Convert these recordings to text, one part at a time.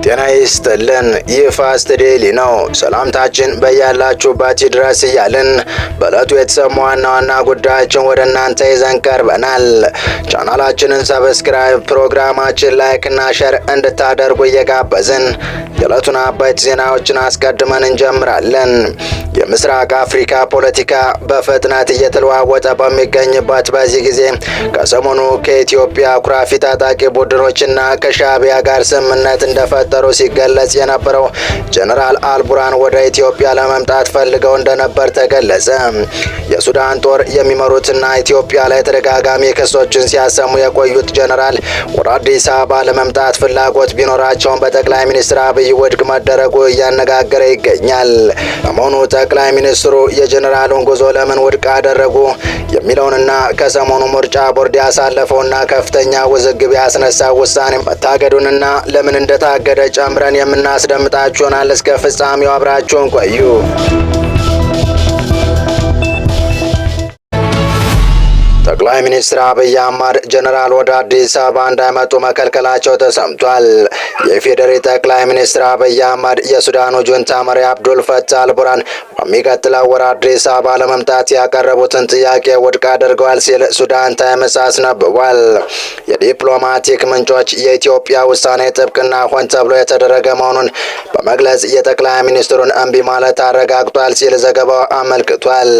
ጤና ይስጥልን። ይህ ፋስት ዴይሊ ነው። ሰላምታችን በያላችሁበት ይድረስ እያልን በዕለቱ የተሰሙ ዋና ዋና ጉዳዮችን ወደ እናንተ ይዘን ቀርበናል። ቻናላችንን ሰብስክራይብ፣ ፕሮግራማችን ላይክ እና ሼር እንድታደርጉ እየጋበዝን የዕለቱን አበይት ዜናዎችን አስቀድመን እንጀምራለን። የምስራቅ አፍሪካ ፖለቲካ በፍጥነት እየተለዋወጠ በሚገኝበት በዚህ ጊዜ ከሰሞኑ ከኢትዮጵያ ኩራፊ ታጣቂ ቡድኖችና ከሻዕቢያ ጋር ስምምነት እንደፈጠሩ ሲገለጽ የነበረው ጀነራል አልቡርሃን ወደ ኢትዮጵያ ለመምጣት ፈልገው እንደነበር ተገለጸ። የሱዳን ጦር የሚመሩትና ኢትዮጵያ ላይ ተደጋጋሚ ክሶችን ሲያሰሙ የቆዩት ጀነራል ወደ አዲስ አበባ ለመምጣት ፍላጎት ቢኖራቸውም በጠቅላይ ሚኒስትር አብይ ውድቅ መደረጉ እያነጋገረ ይገኛል። በመሆኑ ጠቅላይ ሚኒስትሩ የጀነራሉን ጉዞ ለምን ውድቅ አደረጉ የሚለውንና ከሰሞኑ ምርጫ ቦርድ ያሳለፈውና ከፍተኛ ውዝግብ ያስነሳ ውሳኔ መታገዱንና ለምን እንደታገደ ጨምረን የምናስደምጣችሁ ይሆናል። እስከ ፍጻሜው አብራችሁን ቆዩ። ጠቅላይ ሚኒስትር አብይ አህመድ ጀነራል ወደ አዲስ አበባ እንዳይመጡ መከልከላቸው ተሰምቷል። የፌዴሪ ጠቅላይ ሚኒስትር አብይ አህመድ የሱዳኑ ጁንታ መሪ አብዱል ፈታህ አልቡርሃን በሚቀጥለው ወር አዲስ አበባ ለመምጣት ያቀረቡትን ጥያቄ ውድቅ አድርገዋል ሲል ሱዳን ታይምስ አስነብቧል። የዲፕሎማቲክ ምንጮች የኢትዮጵያ ውሳኔ ጥብቅና ሆን ተብሎ የተደረገ መሆኑን በመግለጽ የጠቅላይ ሚኒስትሩን እምቢ ማለት አረጋግጧል ሲል ዘገባው አመልክቷል።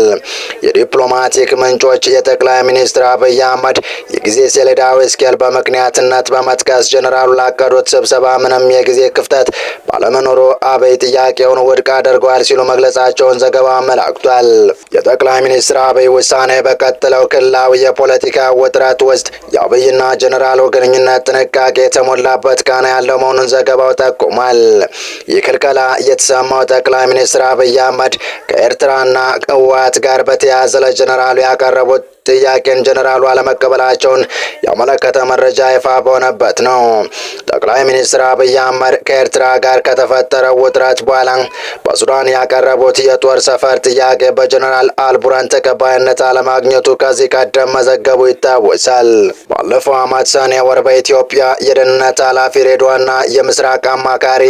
የዲፕሎማቲክ ምንጮች የጠቅላይ ሚኒስትር አብይ አህመድ የጊዜ ሰሌዳዊ ስኬል በምክንያትነት በመጥቀስ ጀነራሉ ላቀዱት ስብሰባ ምንም የጊዜ ክፍተት ባለመኖሩ አብይ ጥያቄውን ውድቅ አድርገዋል ሲሉ መግለጻቸውን ዘገባው አመላክቷል። የጠቅላይ ሚኒስትር አብይ ውሳኔ በቀጥለው ክልላዊ የፖለቲካ ውጥረት ውስጥ የአብይና ጀነራሉ ግንኙነት ጥንቃቄ የተሞላበት ቃና ያለው መሆኑን ዘገባው ጠቁሟል። ይህ ክልከላ የተሰማው ጠቅላይ ሚኒስትር አብይ አህመድ ከኤርትራና ህወሓት ጋር በተያያዘ ለጀነራሉ ያቀረቡት ጥያቄን ጀነራሉ አለመቀበላቸውን ያመለከተ መረጃ ይፋ በሆነበት ነው። ጠቅላይ ሚኒስትር አብይ አህመድ ከኤርትራ ጋር ከተፈጠረው ውጥረት በኋላ በሱዳን ያቀረቡት የጦር ሰፈር ጥያቄ በጀነራል አልቡርሃን ተቀባይነት አለማግኘቱ ከዚህ ቀደም መዘገቡ ይታወሳል። ባለፈው ዓመት ሰኔ ወር በኢትዮጵያ የደህንነት ኃላፊ ሬድዋንና የምስራቅ አማካሪ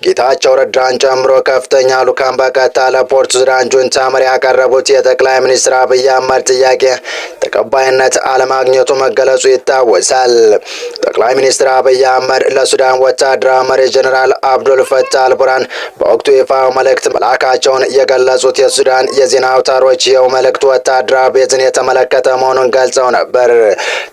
ጌታቸው ረዳን ጨምሮ ከፍተኛ ልዑካን በቀጥታ ለፖርት ሱዳን ጁንታ መሪ ያቀረቡት የጠቅላይ ሚኒስትር አብይ አህመድ ጥያቄ ተቀባይነት አለማግኘቱ መገለጹ ይታወሳል። ጠቅላይ ሚኒስትር አብይ አህመድ ለሱዳን ወታደራዊ መሪ ጀነራል አብዱል ፈታህ አልቡርሃን በወቅቱ ይፋዊ መልእክት መላካቸውን የገለጹት የሱዳን የዜና አውታሮች ይኸው መልእክት ወታደራዊ ቤዝን የተመለከተ መሆኑን ገልጸው ነበር።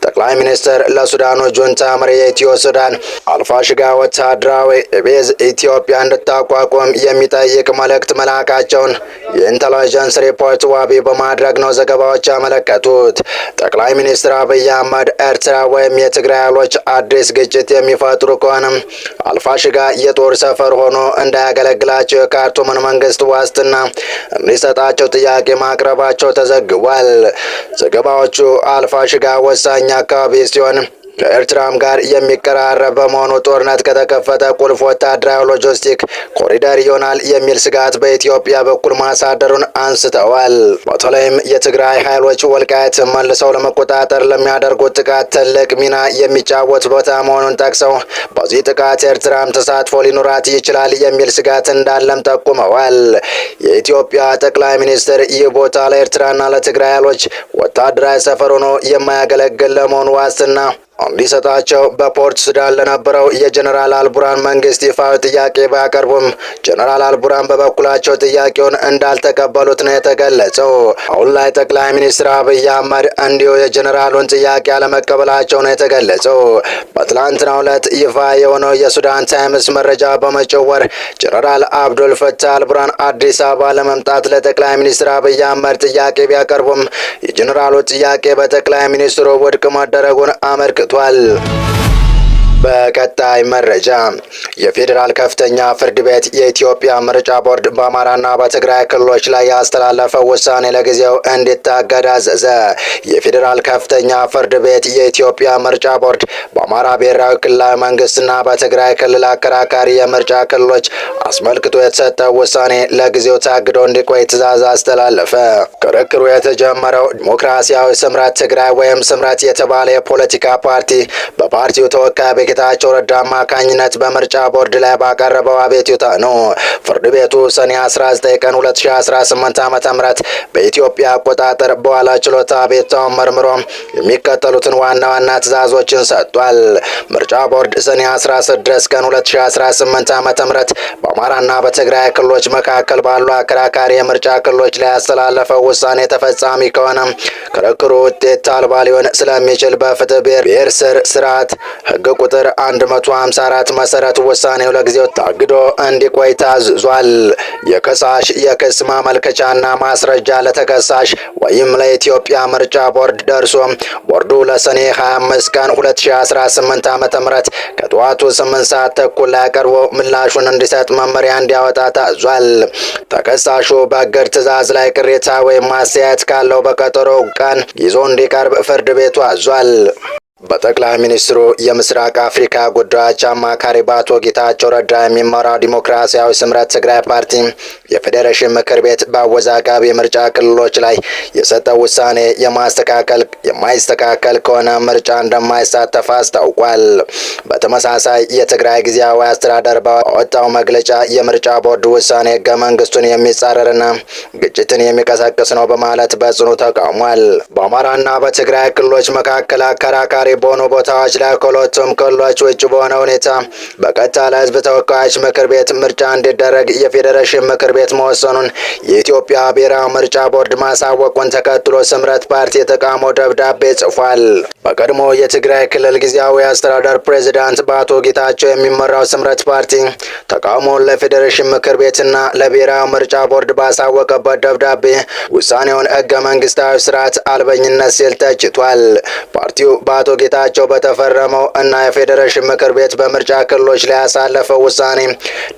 ጠቅላይ ሚኒስትር ለሱዳኑ ጁንታ መሪ የኢትዮ ሱዳን አልፋሽጋ ወታደራዊ ቤዝ ኢትዮጵያ እንድታቋቁም የሚጠይቅ መልእክት መላካቸውን የኢንተለጀንስ ሪፖርት ዋቢ በማድረግ ነው ዘገባዎች ያመለከቱት። ጠቅላይ ሚኒስትር አብይ አህመድ ኤርትራ ወይም የትግራይ ኃይሎች አዲስ ግጭት የሚፈጥሩ ከሆነም አልፋሽጋ የጦር ሰፈር ሆኖ እንዳያገለግላቸው የካርቱምን መንግስት ዋስትና እንዲሰጣቸው ጥያቄ ማቅረባቸው ተዘግቧል። ዘገባዎቹ አልፋሽጋ ወሳኝ አካባቢ ሲሆን ከኤርትራም ጋር የሚቀራረብ በመሆኑ ጦርነት ከተከፈተ ቁልፍ ወታደራዊ ሎጂስቲክ ኮሪደር ይሆናል የሚል ስጋት በኢትዮጵያ በኩል ማሳደሩን አንስተዋል። በተለይም የትግራይ ኃይሎች ወልቃይት መልሰው ለመቆጣጠር ለሚያደርጉት ጥቃት ትልቅ ሚና የሚጫወት ቦታ መሆኑን ጠቅሰው በዚህ ጥቃት ኤርትራም ተሳትፎ ሊኖራት ይችላል የሚል ስጋት እንዳለም ጠቁመዋል። የኢትዮጵያ ጠቅላይ ሚኒስትር ይህ ቦታ ለኤርትራና ለትግራይ ኃይሎች ወታደራዊ ሰፈር ሆኖ የማያገለግል ለመሆኑ ዋስትና እንዲሰጣቸው በፖርት ሱዳን ለነበረው የጀነራል አልቡርሃን መንግስት ይፋዊ ጥያቄ ባያቀርቡም ጀነራል አልቡርሃን በበኩላቸው ጥያቄውን እንዳልተቀበሉት ነው የተገለጸው። አሁን ላይ ጠቅላይ ሚኒስትር አብይ አህመድ እንዲሁ የጀነራሉን ጥያቄ አለመቀበላቸው ነው የተገለጸው። በትላንትናው ዕለት ይፋ የሆነው የሱዳን ታይምስ መረጃ በመጪው ወር ጀነራል አብዱል ፈታህ አልቡርሃን አዲስ አበባ ለመምጣት ለጠቅላይ ሚኒስትር አብይ አህመድ ጥያቄ ቢያቀርቡም የጀነራሉ ጥያቄ በጠቅላይ ሚኒስትሩ ውድቅ መደረጉን አመልክቷል። በቀጣይ መረጃ የፌዴራል ከፍተኛ ፍርድ ቤት የኢትዮጵያ ምርጫ ቦርድ በአማራና በትግራይ ክልሎች ላይ ያስተላለፈው ውሳኔ ለጊዜው እንዲታገድ አዘዘ። የፌዴራል ከፍተኛ ፍርድ ቤት የኢትዮጵያ ምርጫ ቦርድ በአማራ ብሔራዊ ክልላዊ መንግስትና በትግራይ ክልል አከራካሪ የምርጫ ክልሎች አስመልክቶ የተሰጠው ውሳኔ ለጊዜው ታግዶ እንዲቆይ ትዕዛዝ አስተላለፈ። ክርክሩ የተጀመረው ዲሞክራሲያዊ ስምረት ትግራይ ወይም ስምረት የተባለ የፖለቲካ ፓርቲ በፓርቲው ተወካይ ጌታቸው ጌታቸው ረዳ አማካኝነት በምርጫ ቦርድ ላይ ባቀረበው አቤቱታ ነው። ፍርድ ቤቱ ሰኔ 19 ቀን 2018 ዓ.ም በኢትዮጵያ አቆጣጠር በኋላ ችሎት አቤቱታውን መርምሮ የሚከተሉትን ዋና ዋና ትዕዛዞችን ሰጥቷል። ምርጫ ቦርድ ሰኔ 16 ቀን 2018 ዓ.ም በአማራና በትግራይ ክልሎች መካከል ባሉ አከራካሪ የምርጫ ክልሎች ላይ ያስተላለፈው ውሳኔ ተፈጻሚ ከሆነ ክርክሩ ውጤት አልባ ሊሆን ስለሚችል በፍትህ ብሔር ስርዓት ሕግ ቁጥር 154 መሰረት ውሳኔው ለጊዜው ታግዶ እንዲቆይ ታዝዟል። የከሳሽ የክስ ማመልከቻና ማስረጃ ለተከሳሽ ወይም ለኢትዮጵያ ምርጫ ቦርድ ደርሶ ቦርዱ ለሰኔ 25 ቀን 2018 ዓ.ም ከጠዋቱ 8 ሰዓት ተኩል ላይ ቀርቦ ምላሹን እንዲሰጥ መመሪያ እንዲያወጣ ታዟል። ተከሳሹ በእግድ ትዕዛዝ ላይ ቅሬታ ወይም ማስተያየት ካለው በቀጠሮ ቀን ይዞ እንዲቀርብ ፍርድ ቤቱ አዟል። በጠቅላይ ሚኒስትሩ የምስራቅ አፍሪካ ጉዳዮች አማካሪ በአቶ ጌታቸው ረዳ የሚመራው ዲሞክራሲያዊ ስምረት ትግራይ ፓርቲ የፌዴሬሽን ምክር ቤት በአወዛጋቢ የምርጫ ክልሎች ላይ የሰጠው ውሳኔ የማይስተካከል ከሆነ ምርጫ እንደማይሳተፍ አስታውቋል። በተመሳሳይ የትግራይ ጊዜያዊ አስተዳደር ባወጣው መግለጫ የምርጫ ቦርድ ውሳኔ ሕገ መንግስቱን የሚጻረርና ግጭትን የሚቀሰቅስ ነው በማለት በጽኑ ተቃውሟል። በአማራና በትግራይ ክልሎች መካከል አከራካሪ በሆኑ ቦታዎች ላይ ከሁለቱም ክልሎች ውጭ በሆነ ሁኔታ በቀጥታ ለሕዝብ ተወካዮች ምክር ቤት ምርጫ እንዲደረግ የፌዴሬሽን ምክር ቤት መወሰኑን የኢትዮጵያ ብሔራዊ ምርጫ ቦርድ ማሳወቁን ተከትሎ ስምረት ፓርቲ የተቃውሞ ደብዳቤ ጽፏል። በቀድሞ የትግራይ ክልል ጊዜያዊ አስተዳደር ፕሬዝዳንት በአቶ ጌታቸው የሚመራው ስምረት ፓርቲ ተቃውሞውን ለፌዴሬሽን ምክር ቤትና ለብሔራዊ ምርጫ ቦርድ ባሳወቀበት ደብዳቤ ውሳኔውን ሕገ መንግስታዊ ስርዓት አልበኝነት ሲል ተችቷል። ፓርቲው በአቶ ጌታቸው በተፈረመው እና የፌዴሬሽን ምክር ቤት በምርጫ ክልሎች ላይ ያሳለፈው ውሳኔ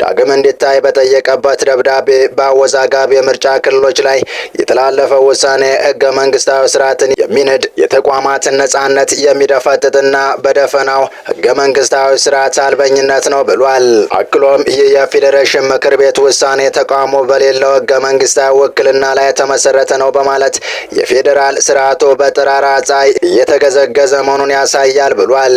ዳግም እንዲታይ በጠየቀበት ደብዳቤ በአወዛጋቢ የምርጫ ክልሎች ላይ የተላለፈው ውሳኔ ሕገ መንግስታዊ ስርዓትን የሚንድ የተቋማትን ነጻነት የሚደፈጥጥና በደፈናው ሕገ መንግስታዊ ስርዓት አልበኝነት ነው ብሏል። አክሎም ይህ የፌዴሬሽን ምክር ቤት ውሳኔ ተቃውሞ በሌለው ሕገ መንግስታዊ ውክልና ላይ የተመሰረተ ነው በማለት የፌዴራል ስርዓቱ በጠራራ ፀሐይ እየተገዘገዘ መሆኑን ያሳያል ብሏል።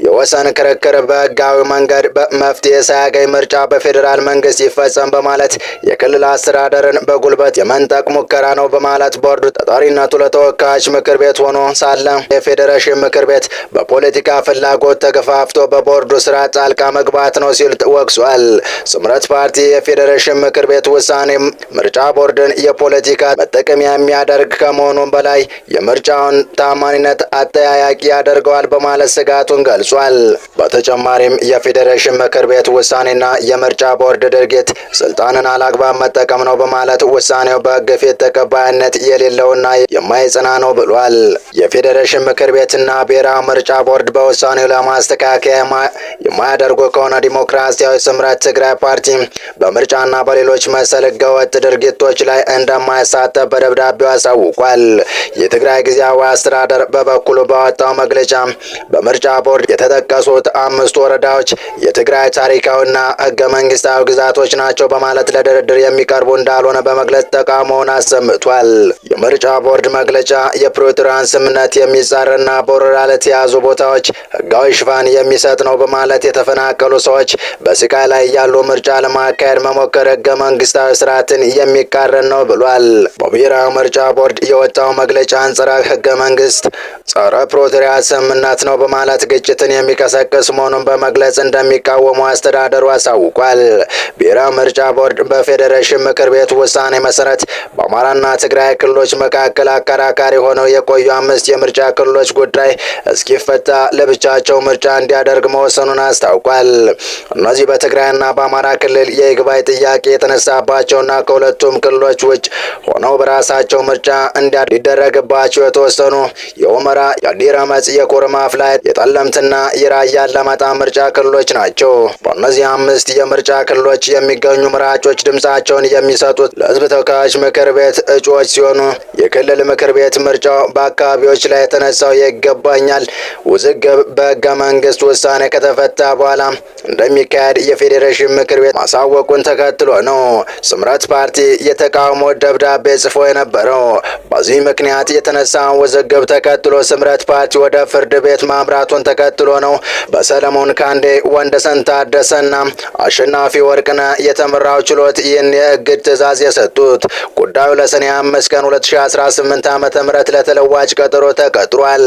የወሰን ክርክር በህጋዊ መንገድ መፍትሄ ሳያገኝ ምርጫ በፌዴራል መንግስት ይፈጸም በማለት የክልል አስተዳደርን በጉልበት የመንጠቅ ሙከራ ነው በማለት ቦርዱ ተጠሪነቱ ለተወካዮች ምክር ቤት ሆኖ ሳለ የፌዴሬሽን ምክር ቤት በፖለቲካ ፍላጎት ተገፋፍቶ በቦርዱ ስራ ጣልቃ መግባት ነው ሲል ወቅሷል። ስምረት ፓርቲ የፌዴሬሽን ምክር ቤት ውሳኔ ምርጫ ቦርድን የፖለቲካ መጠቀሚያ የሚያደርግ ከመሆኑም በላይ የምርጫውን ታማኒነት አጠያያቂ ያደርገዋል በማለት ስጋቱን ገልጿል። በተጨማሪም የፌዴሬሽን ምክር ቤት ውሳኔና የምርጫ ቦርድ ድርጊት ስልጣንን አላግባብ መጠቀም ነው በማለት ውሳኔው በሕግ ፊት ተቀባይነት የሌለውና የማይጸና ነው ብሏል። የፌዴሬሽን ምክር ቤትና ብሔራዊ ምርጫ ቦርድ በውሳኔው ለማስተካከያ የማያደርጉ ከሆነ ዲሞክራሲያዊ ስምረት ትግራይ ፓርቲ በምርጫና በሌሎች መሰል ሕገወጥ ድርጊቶች ላይ እንደማይሳተፍ በደብዳቤው አሳውቋል። የትግራይ ጊዜያዊ አስተዳደር በበኩሉ ባወጣው መግለጫ በምርጫ ቦርድ የተጠቀሱት 5 ወረዳዎች የትግራይ ታሪካዊና ሕገ መንግስታዊ ግዛቶች ናቸው በማለት ለድርድር የሚቀርቡ እንዳልሆነ በመግለጽ ተቃውሞውን አሰምቷል። የምርጫ ቦርድ መግለጫ የፕሪቶሪያን ስምምነት የሚጻረርና በወረራ ለተያዙ ቦታዎች ሕጋዊ ሽፋን የሚሰጥ ነው በማለት የተፈናቀሉ ሰዎች በስቃይ ላይ ያሉ ምርጫ ለማካሄድ መሞከር ሕገ መንግስታዊ ስርዓትን የሚቃረን ነው ብሏል። በብሔራዊ ምርጫ ቦርድ የወጣው መግለጫ ጸረ ሕገ መንግስት ጸረ ፕሪቶሪያ ስምምነት ነው በማለት ግጭትን የሚቀሰቅስ መሆኑን በመግለጽ እንደሚቃወሙ አስተዳደሩ አሳውቋል። ብሔራዊ ምርጫ ቦርድ በፌዴሬሽን ምክር ቤት ውሳኔ መሰረት በአማራና ትግራይ ክልሎች መካከል አከራካሪ ሆነው የቆዩ 5 የምርጫ ክልሎች ጉዳይ እስኪፈታ ለብቻቸው ምርጫ እንዲያደርግ መወሰኑን አስታውቋል። እነዚህ በትግራይና በአማራ ክልል የይግባኝ ጥያቄ የተነሳባቸውና ከሁለቱም ክልሎች ውጭ ሆነው በራሳቸው ምርጫ እንዲደረግባቸው የተወሰኑ የሁመራ፣ የአዲረመጽ፣ የኮረማ ፍላይት፣ የጠለምትና የራያ አላማጣ ምርጫ ክልሎች ናቸው። በእነዚህ 5 የምርጫ ክልሎች የሚገኙ መራጮች ድምጻቸውን የሚሰጡት ለሕዝብ ተወካዮች ምክር ቤት እጩዎች ሲሆኑ የክልል ምክር ቤት ምርጫው በአካባቢዎች ላይ የተነሳው ይገባኛል ውዝግብ በሕገ መንግስት ውሳኔ ከተፈታ በኋላ እንደሚካሄድ የፌዴሬሽን ምክር ቤት ማሳወቁን ተከትሎ ነው ስምረት ፓርቲ የተቃውሞ ደብዳቤ ጽፎ የነበረው። በዚህ ምክንያት የተነሳውን ውዝግብ ተከትሎ ስምረት ፓርቲ ወደ ፍርድ ቤት ማምራቱን ተከትሎ ነው በሰለሞን ካንዴ፣ ወንደሰን ታደሰና አሸናፊ ወርቅነህ የተመራው ችሎት ይህን የእግድ ትዕዛዝ የሰጡት። ጉዳዩ ለሰኔ 5 ቀን 2018 ዓ.ም ለተለዋጭ ቀጠሮ ተቀጥሯል።